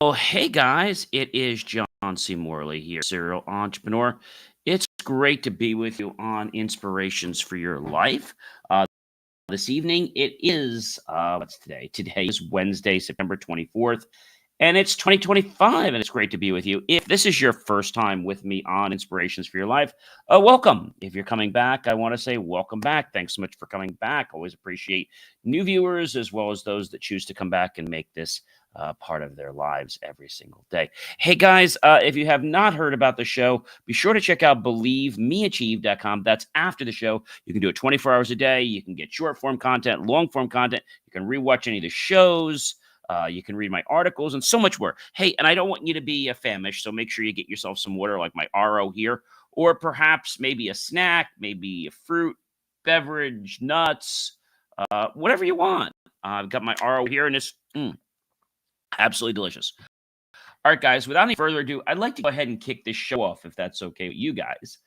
Hey guys, it is John C. Morley here, serial entrepreneur. It's great to be with you on Inspirations for Your Life. This evening, it is, what's today? Today is Wednesday, September 24th, and it's 2025, and it's great to be with you. If this is your first time with me on Inspirations for Your Life, welcome. If you're coming back, I want to say welcome back. Thanks so much for coming back. Always appreciate new viewers as well as those that choose to come back and make this part of their lives every single day. Hey guys, if you have not heard about the show, be sure to check out believemeachieve.com. That's after the show. You can do it 24 hours a day. You can get short form content, long form content. You can rewatch any of the shows. You can read my articles and so much more. Hey, and I don't want you to be famished, so make sure you get yourself some water like my RO here, or perhaps maybe a snack, maybe a fruit, beverage, nuts, whatever you want. I've got my RO here, and it's absolutely delicious. All right, guys, without any further ado, I'd like to go ahead and kick this show off, if that's okay with you guys,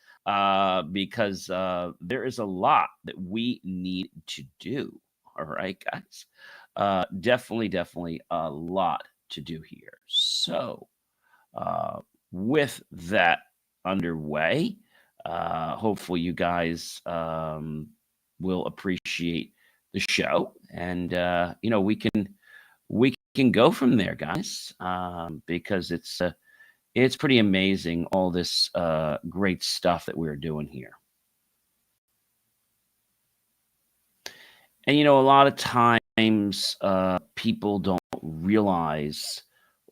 because there is a lot that we need to do. All right, guys. Definitely a lot to do here. So, with that underway, hopefully you guys will appreciate the show, and we can go from there, guys, because it's pretty amazing all this great stuff that we're doing here. And a lot of times people don't realize,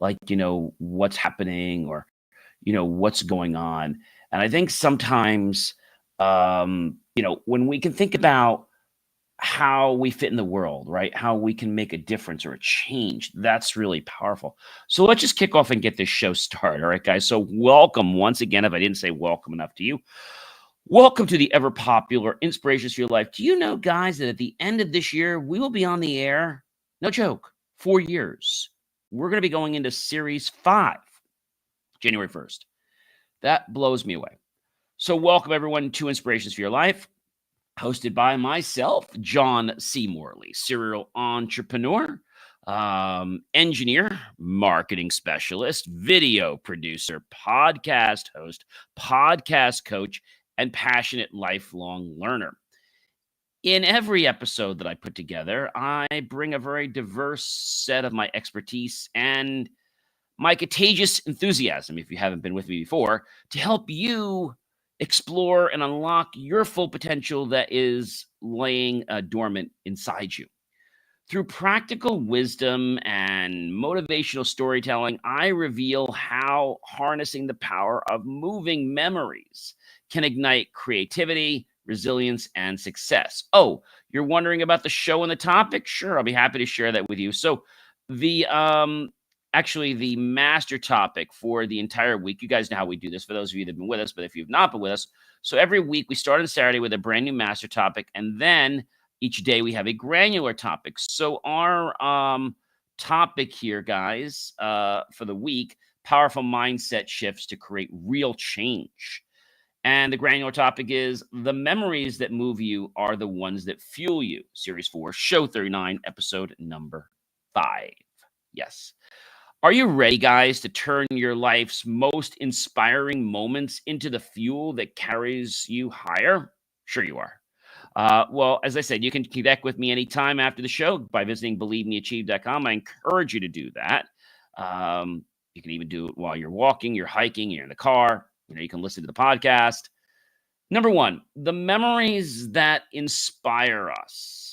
like, what's happening or, what's going on. And I think sometimes, when we can think about how we fit in the world, right? How we can make a difference or a change. That's really powerful. So let's just kick off and get this show started. All right, guys. So welcome once again. If I didn't say welcome enough to you, welcome to the ever popular Inspirations for Your Life. Do you know, guys, that at the end of this year, we will be on the air? No joke, 4 years. We're going to be going into series 5, January 1st. That blows me away. So welcome everyone to Inspirations for Your Life, hosted by myself, John C. Morley, serial entrepreneur, engineer, marketing specialist, video producer, podcast host, podcast coach, and passionate lifelong learner. In every episode that I put together, I bring a very diverse set of my expertise and my contagious enthusiasm, if you haven't been with me before, to help you explore and unlock your full potential that is laying dormant inside you. Through practical wisdom and motivational storytelling, I reveal how harnessing the power of moving memories can ignite creativity, resilience, and success. Oh, you're wondering about the show and the topic? Sure, I'll be happy to share that with you. So, the actually the master topic for the entire week. You guys know how we do this for those of you that have been with us, but if you've not been with us, so every week we start on Saturday with a brand new master topic, and then each day we have a granular topic. So our topic here, guys, for the week, powerful mindset shifts to create real change. And the granular topic is the memories that move you are the ones that fuel you. Series 4, Show 39, episode number 5. Yes. Are you ready, guys, to turn your life's most inspiring moments into the fuel that carries you higher? Sure you are. Well, as I said, you can connect with me anytime after the show by visiting believemeachieve.com. I encourage you to do that. You can even do it while you're walking, you're hiking, you're in the car. You can listen to the podcast. Number 1, the memories that inspire us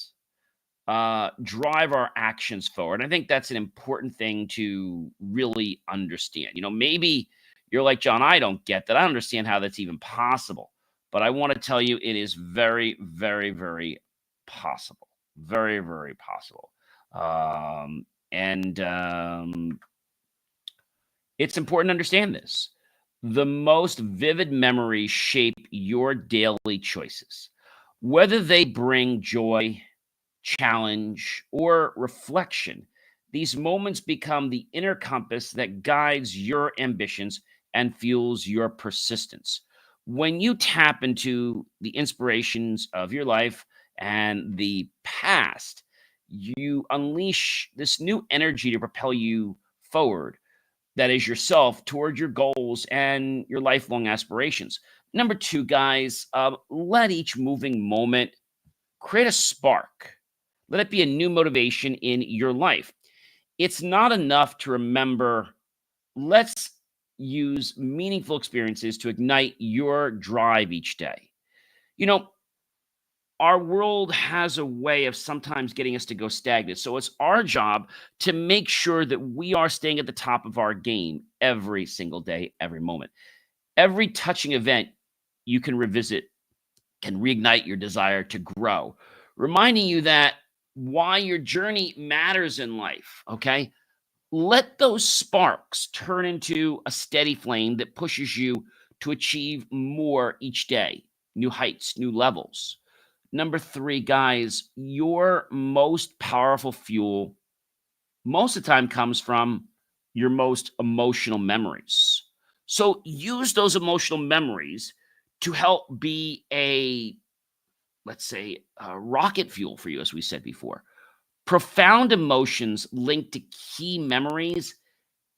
drive our actions forward. I think that's an important thing to really understand. Maybe you're like, John, I don't get that. I don't understand how that's even possible. But I want to tell you, it is very, very, very possible. Very, very possible. And it's important to understand this. The most vivid memories shape your daily choices, whether they bring joy, challenge, or reflection. These moments become the inner compass that guides your ambitions and fuels your persistence. When you tap into the inspirations of your life and the past, you unleash this new energy to propel you forward. that is yourself toward your goals and your lifelong aspirations. Number two, guys, let each moving moment create a spark. Let it be a new motivation in your life. It's not enough to remember. Let's use meaningful experiences to ignite your drive each day. You know, our world has a way of sometimes getting us to go stagnant. So it's our job to make sure that we are staying at the top of our game every single day, every moment. Every touching event you can revisit can reignite your desire to grow, reminding you that why your journey matters in life. Okay. Let those sparks turn into a steady flame that pushes you to achieve more each day, new heights, new levels. Number three, guys, your most powerful fuel most of the time comes from your most emotional memories. So use those emotional memories to help be a, let's say, a rocket fuel for you, as we said before. Profound emotions linked to key memories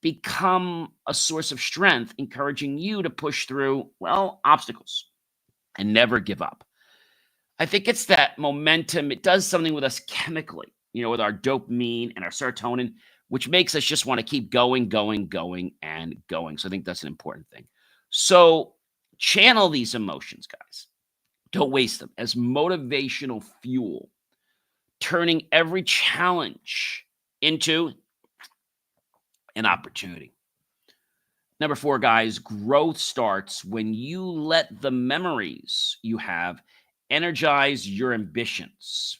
become a source of strength, encouraging you to push through, well, obstacles and never give up. I think it's that momentum. It does something with us chemically, with our dopamine and our serotonin, which makes us just want to keep going, going, going, and going. So I think that's an important thing. So channel these emotions, guys. Don't waste them as motivational fuel, turning every challenge into an opportunity. Number four, guys, growth starts when you let the memories you have energize your ambitions.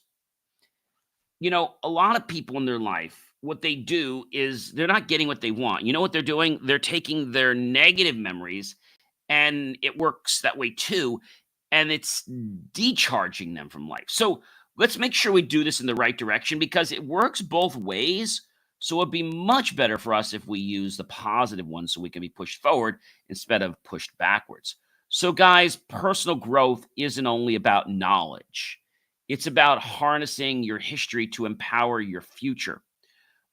A lot of people in their life, what they do is they're not getting what they want. You know what they're doing? They're taking their negative memories, and it works that way too. And it's decharging them from life. So let's make sure we do this in the right direction because it works both ways. So it'd be much better for us if we use the positive one so we can be pushed forward instead of pushed backwards. So, guys, personal growth isn't only about knowledge, it's about harnessing your history to empower your future.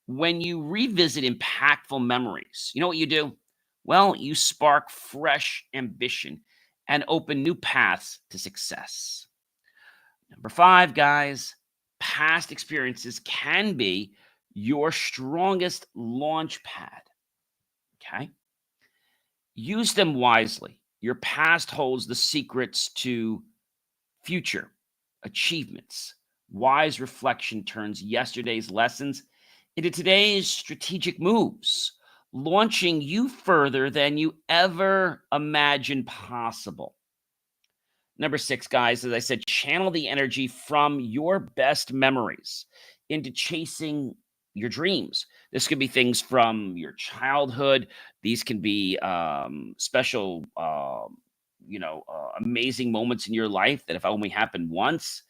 When you revisit impactful memories, you know what you do? Well, you spark fresh ambition and open new paths to success. Number five, guys, past experiences can be your strongest launch pad. Okay. Use them wisely. Your past holds the secrets to future achievements. Wise reflection turns yesterday's lessons into today's strategic moves, launching you further than you ever imagined possible. Number six, guys, as I said, channel the energy from your best memories into chasing your dreams. This could be things from your childhood. These can be special, amazing moments in your life that if only happened once.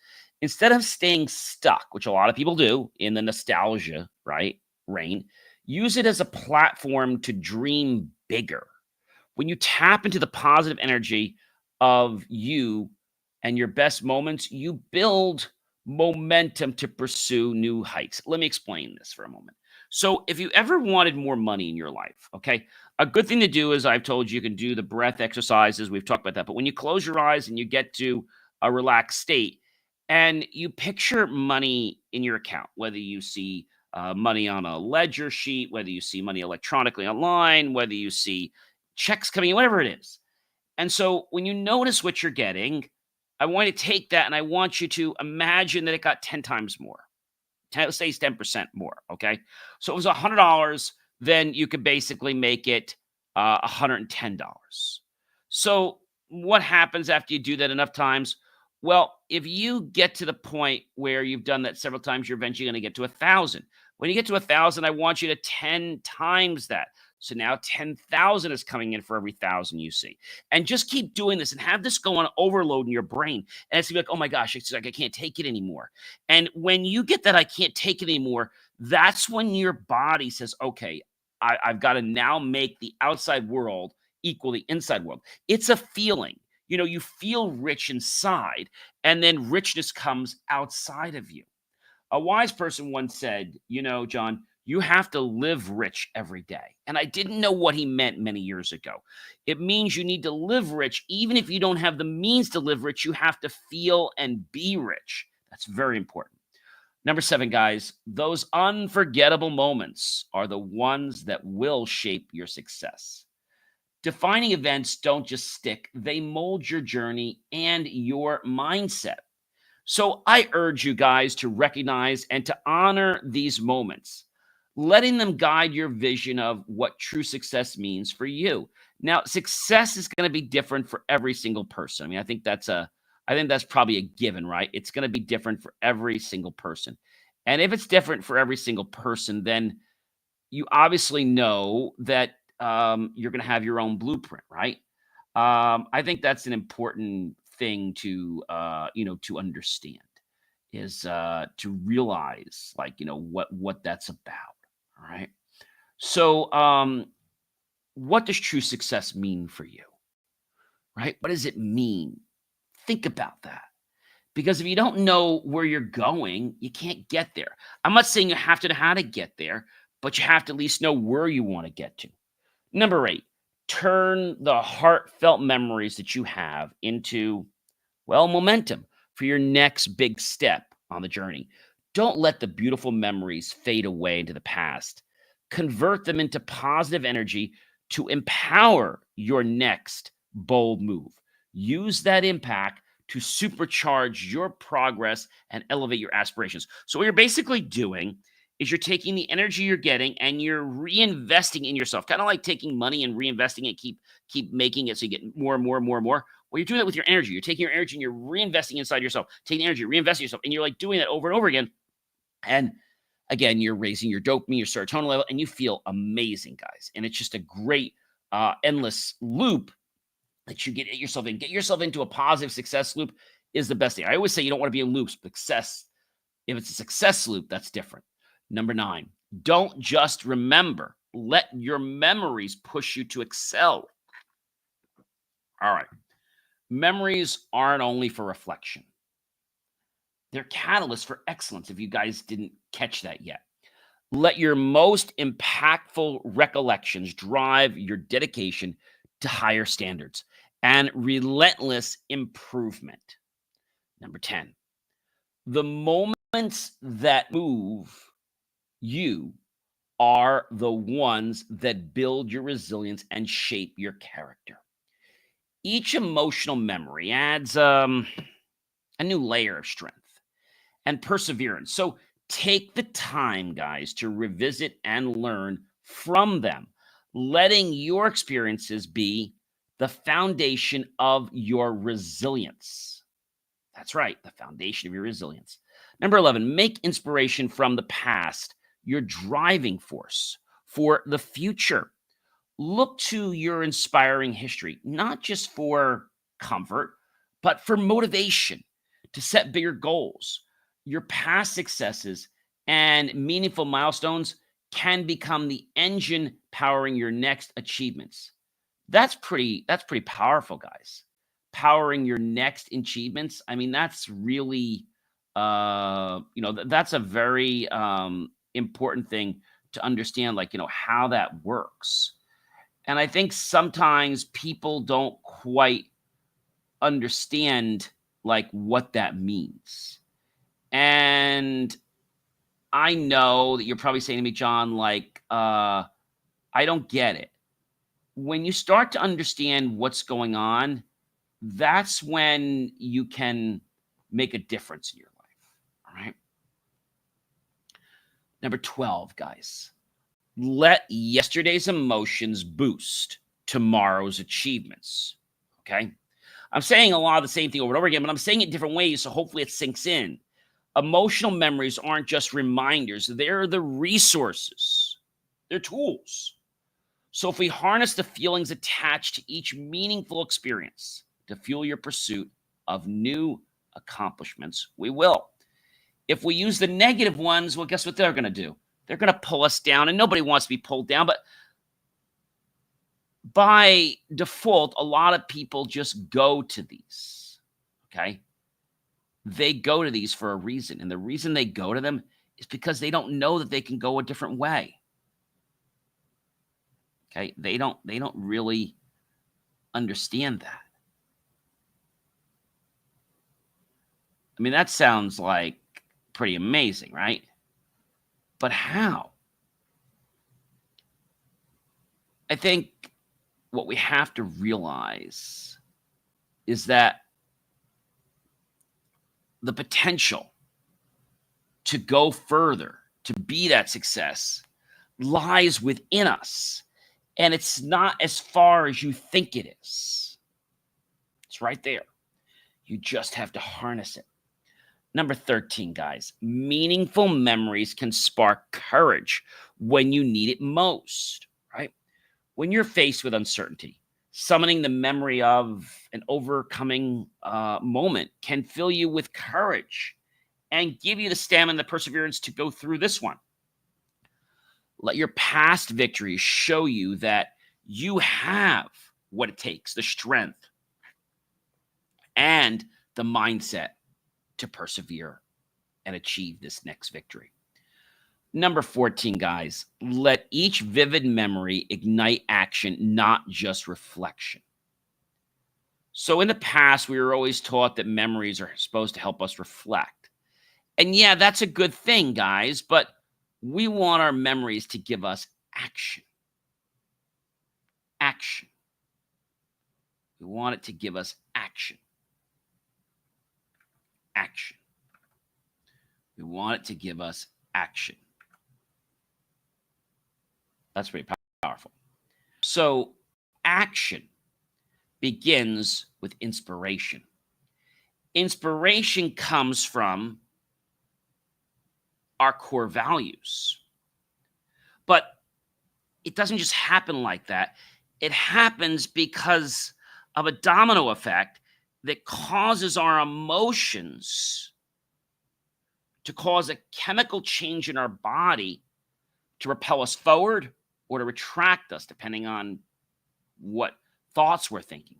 Instead of staying stuck, which a lot of people do in the nostalgia, right, rain, use it as a platform to dream bigger. When you tap into the positive energy of you and your best moments, you build momentum to pursue new heights. Let me explain this for a moment. So, if you ever wanted more money in your life, okay, a good thing to do is I've told you, you can do the breath exercises. We've talked about that. But when you close your eyes and you get to a relaxed state and you picture money in your account, whether you see money on a ledger sheet, whether you see money electronically online, whether you see checks coming in, whatever it is. And so when you notice what you're getting, I want you to take that and I want you to imagine that it got 10 times more. Let's say it's 10% more. Okay. So it was $100, then you could basically make it $110. So what happens after you do that enough times? Well, if you get to the point where you've done that several times, you're eventually going to get to 1,000. When you get to 1,000, I want you to 10 times that. So now 10,000 is coming in for every 1,000 you see. And just keep doing this and have this go on overload in your brain. And it's gonna be like, oh my gosh, it's like I can't take it anymore. And when you get that I can't take it anymore, that's when your body says, okay, I've got to now make the outside world equal the inside world. It's a feeling. You feel rich inside, and then richness comes outside of you. A wise person once said, John, You have to live rich every day. And I didn't know what he meant many years ago. It means you need to live rich. Even if you don't have the means to live rich, you have to feel and be rich. That's very important. Number 7, guys, those unforgettable moments are the ones that will shape your success. Defining events don't just stick, they mold your journey and your mindset. So I urge you guys to recognize and to honor these moments, letting them guide your vision of what true success means for you. Now, success is going to be different for every single person. I mean, I think that's probably a given, right? It's going to be different for every single person. And if it's different for every single person, then you obviously know that you're going to have your own blueprint, right? I think that's an important thing to to understand is to realize like what that's about. All right. So what does true success mean for you? Right? What does it mean? Think about that. Because if you don't know where you're going, you can't get there. I'm not saying you have to know how to get there, but you have to at least know where you want to get to. Number 8, turn the heartfelt memories that you have into, well, momentum for your next big step on the journey. Don't let the beautiful memories fade away into the past. Convert them into positive energy to empower your next bold move. Use that impact to supercharge your progress and elevate your aspirations. So, what you're basically doing is you're taking the energy you're getting and you're reinvesting in yourself, kind of like taking money and reinvesting it, keep making it so you get more and more and more and more. Well, you're doing that with your energy. You're taking your energy and you're reinvesting inside yourself, taking energy, reinvesting yourself, and you're like doing that over and over again. And again, you're raising your dopamine, your serotonin level, and you feel amazing, guys. And it's just a great, endless loop that you get yourself in. Get yourself into a positive success loop is the best thing. I always say you don't want to be in loops, but success, if it's a success loop, that's different. Number 9, don't just remember. Let your memories push you to excel. All right. Memories aren't only for reflection. They're catalysts for excellence, if you guys didn't catch that yet. Let your most impactful recollections drive your dedication to higher standards and relentless improvement. Number 10, the moments that move you are the ones that build your resilience and shape your character. Each emotional memory adds a new layer of strength and perseverance. So take the time, guys, to revisit and learn from them, letting your experiences be the foundation of your resilience. That's right, the foundation of your resilience. Number 11, make inspiration from the past your driving force for the future. Look to your inspiring history, not just for comfort, but for motivation to set bigger goals. Your past successes and meaningful milestones can become the engine powering your next achievements. That's pretty powerful, guys. Powering your next achievements. I mean, that's really that's a very important thing to understand, like, how that works. And I think sometimes people don't quite understand like what that means. And I know that you're probably saying to me, John, like, I don't get it. When you start to understand what's going on, that's when you can make a difference in your life. All right. Number 12, guys, let yesterday's emotions boost tomorrow's achievements. Okay. I'm saying a lot of the same thing over and over again, but I'm saying it different ways. So hopefully it sinks in. Emotional memories aren't just reminders, they're the resources, they're tools. So if we harness the feelings attached to each meaningful experience to fuel your pursuit of new accomplishments, we will. If we use the negative ones, well, guess what they're going to do? They're going to pull us down, and nobody wants to be pulled down. But by default, a lot of people just go to these, okay? They go to these for a reason, and the reason they go to them is because they don't know that they can go a different way. Okay? They don't really understand that. I mean, that sounds like pretty amazing, right? But how? I think what we have to realize is that the potential to go further, to be that success, lies within us. And it's not as far as you think it is. It's right there. You just have to harness it. Number 13, guys, meaningful memories can spark courage when you need it most, right? When you're faced with uncertainty, summoning the memory of an overcoming moment can fill you with courage and give you the stamina and the perseverance to go through this one. Let your past victories show you that you have what it takes, the strength and the mindset to persevere and achieve this next victory. Number 14, guys, let each vivid memory ignite action, not just reflection. So in the past, we were always taught that memories are supposed to help us reflect. And yeah, that's a good thing, guys, but we want our memories to give us action. Action. We want it to give us action. Action. We want it to give us action. That's pretty powerful. So action begins with inspiration. Inspiration comes from our core values. But it doesn't just happen like that. It happens because of a domino effect that causes our emotions to cause a chemical change in our body to repel us forward or to retract us, depending on what thoughts we're thinking.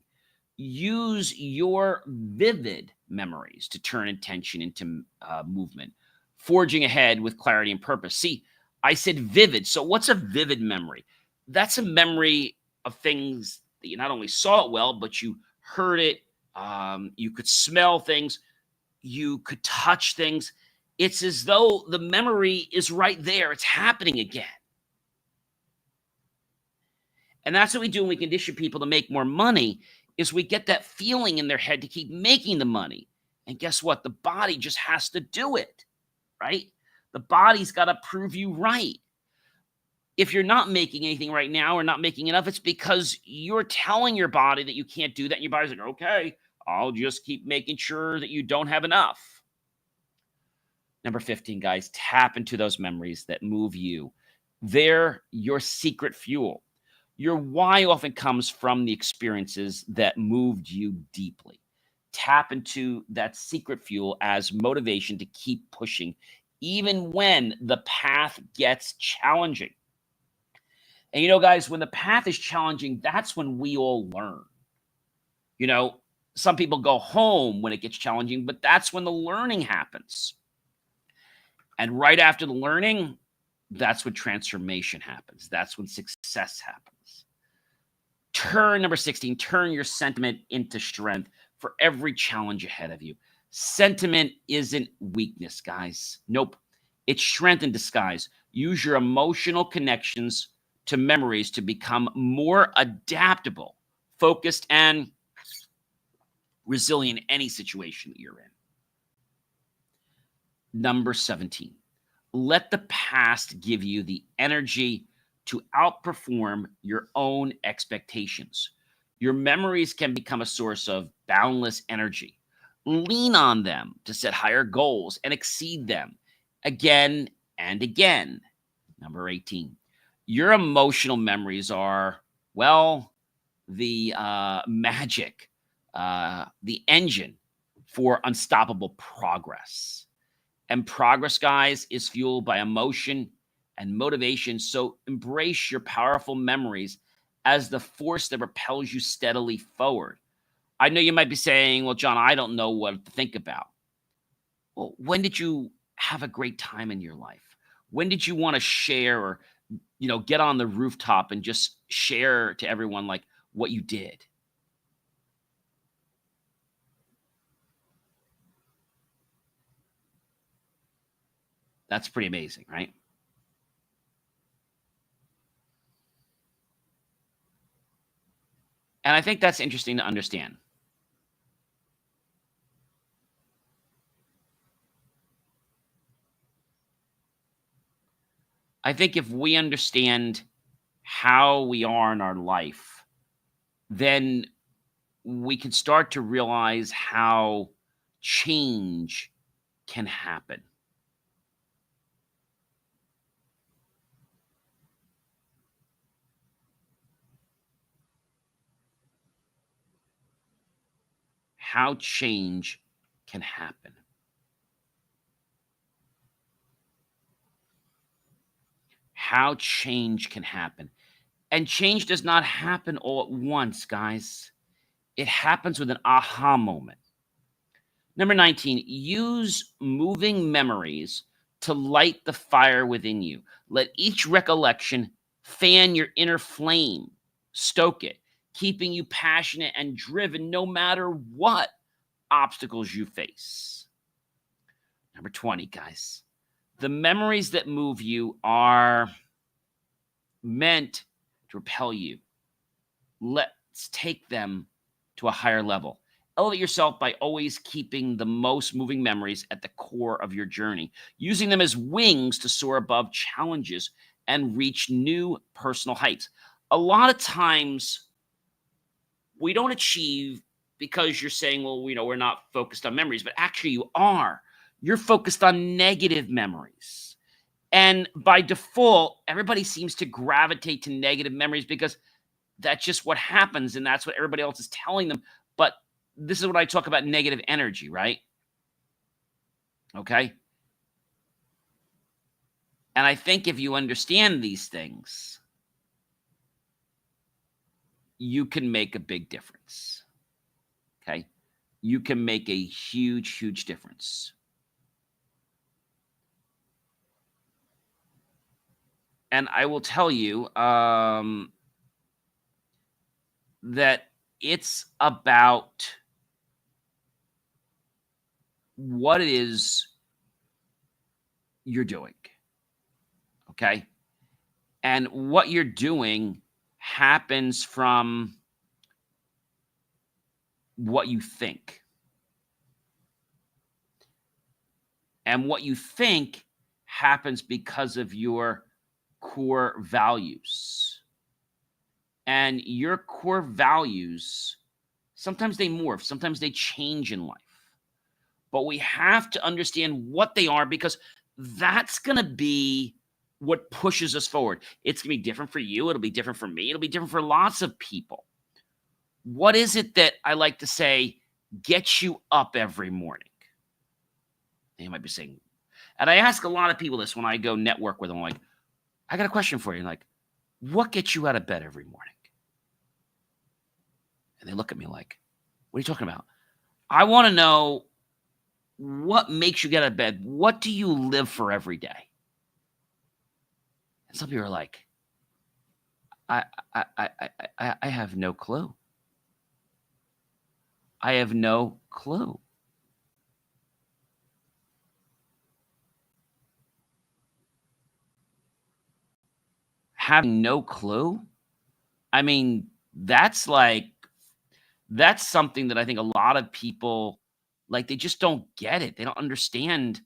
Use your vivid memories to turn intention into movement, forging ahead with clarity and purpose. See, I said vivid. So what's a vivid memory? That's a memory of things that you not only saw it well, but you heard it. You could smell things. You could touch things. It's as though the memory is right there. It's happening again. And that's what we do when we condition people to make more money, is we get that feeling in their head to keep making the money. And guess what? The body just has to do it, right? The body's got to prove you right. If you're not making anything right now or not making enough, it's because you're telling your body that you can't do that. And your body's like, okay, I'll just keep making sure that you don't have enough. Number 15, guys, tap into those memories that move you. They're your secret fuel. Your why often comes from the experiences that moved you deeply. Tap into that secret fuel as motivation to keep pushing, even when the path gets challenging. And you know, guys, when the path is challenging, that's when we all learn. You know, some people go home when it gets challenging, but that's when the learning happens. And right after the learning, that's when transformation happens. That's when success happens. Number 16, turn your sentiment into strength for every challenge ahead of you. Sentiment isn't weakness, guys. Nope. It's strength in disguise. Use your emotional connections to memories to become more adaptable, focused, and resilient in any situation that you're in. Number 17, let the past give you the energy to outperform your own expectations. Your memories can become a source of boundless energy. Lean on them to set higher goals and exceed them again and again. Number 18, your emotional memories are, well, the magic, the engine for unstoppable progress. And progress, guys, is fueled by emotion and motivation. So embrace your powerful memories as the force that propels you steadily forward. I know you might be saying, well, John, I don't know what to think about. Well, when did you have a great time in your life? When did you want to share or, get on the rooftop and just share to everyone like what you did? That's pretty amazing, right? And I think that's interesting to understand. I think if we understand how we are in our life, then we can start to realize how change can happen. How change can happen. How change can happen. And change does not happen all at once, guys. It happens with an aha moment. Number 19, use moving memories to light the fire within you. Let each recollection fan your inner flame, stoke it, keeping you passionate and driven no matter what obstacles you face. Number 20, guys, the memories that move you are meant to repel you. Let's take them to a higher level. Elevate yourself by always keeping the most moving memories at the core of your journey, using them as wings to soar above challenges and reach new personal heights. A lot of times we don't achieve because you're saying, well, we're not focused on memories, but actually you are. You're focused on negative memories. And by default, everybody seems to gravitate to negative memories because that's just what happens, and that's what everybody else is telling them. But this is what I talk about negative energy, right? Okay. And I think if you understand these things, you can make a big difference. Okay. You can make a huge, huge difference. And I will tell you that it's about what it is you're doing. Okay. And what you're doing happens from what you think. And what you think happens because of your core values. And your core values, sometimes they morph, sometimes they change in life. But we have to understand what they are because that's going to be what pushes us forward. It's going to be different for you. It'll be different for me. It'll be different for lots of people. What is it that I like to say gets you up every morning? You might be saying, and I ask a lot of people this when I go network with them. I'm like, I got a question for you. Like, what gets you out of bed every morning? And they look at me like, what are you talking about? I want to know what makes you get out of bed. What do you live for every day? And some people are like, I, I have no clue. I have no clue. Having no clue? I mean, that's something that I think a lot of people like they just don't get it. They don't understand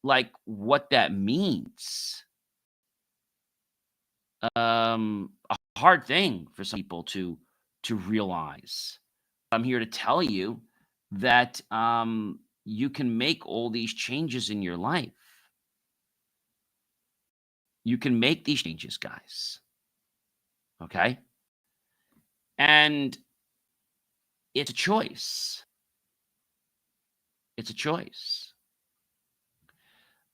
like what that means. A hard thing for some people to realize. I'm here to tell you that you can make all these changes in your life. You can make these changes, guys. Okay? And it's a choice. It's a choice.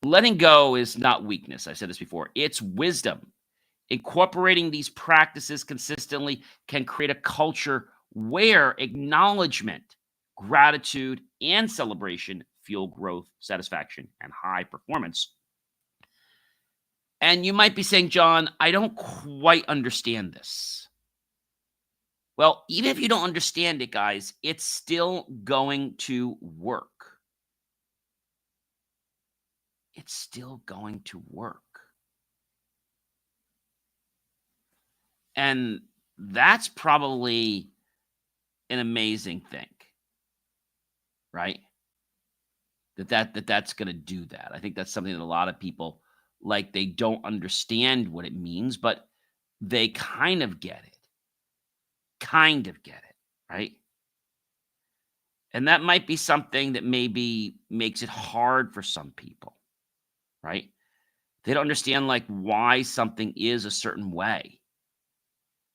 Letting go is not weakness. I said this before. It's wisdom. Incorporating these practices consistently can create a culture where acknowledgement, gratitude, and celebration fuel growth, satisfaction, and high performance. And you might be saying, John, I don't quite understand this. Well, even if you don't understand it, guys, it's still going to work. It's still going to work. And that's probably an amazing thing, right? That's going to do that. I think that's something that a lot of people like they don't understand what it means, but they kind of get it. Kind of get it, right? And that might be something that maybe makes it hard for some people, right? They don't understand like why something is a certain way,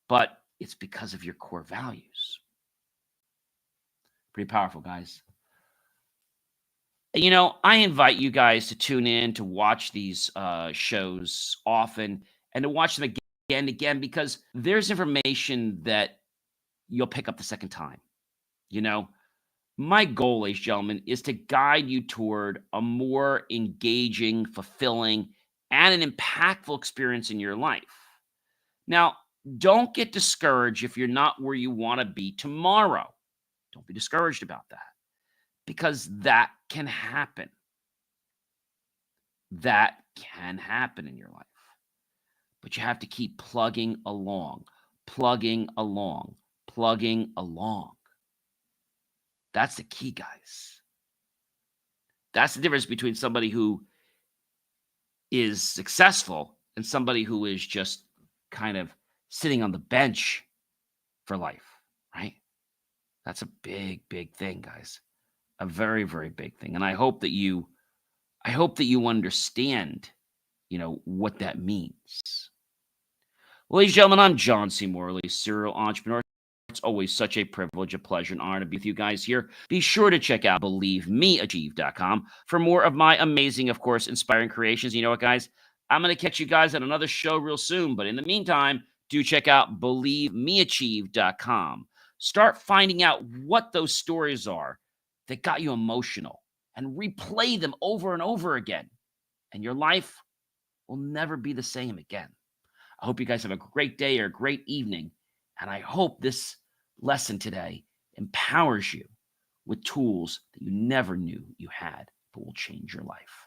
but it's because of your core values. Pretty powerful, guys. I invite you guys to tune in to watch these shows often and to watch them again and again because there's information that you'll pick up the second time. You know, my goal, ladies and gentlemen, is to guide you toward a more engaging, fulfilling, and an impactful experience in your life. Now, don't get discouraged if you're not where you want to be tomorrow. Don't be discouraged about that because that can happen. That can happen in your life. But you have to keep plugging along, plugging along, plugging along. That's the key, guys. That's the difference between somebody who is successful and somebody who is just kind of sitting on the bench for life, right? That's a big, big thing, guys. A very, very big thing. And I hope that you understand, what that means. Well, ladies and gentlemen, I'm John C. Morley, serial entrepreneur. It's always such a privilege, a pleasure, and honor to be with you guys here. Be sure to check out believemeachieve.com for more of my amazing, of course, inspiring creations. You know what, guys? I'm going to catch you guys at another show real soon. But in the meantime, do check out believemeachieve.com. Start finding out what those stories are that got you emotional and replay them over and over again. And your life will never be the same again. I hope you guys have a great day or a great evening. And I hope this lesson today empowers you with tools that you never knew you had, but will change your life.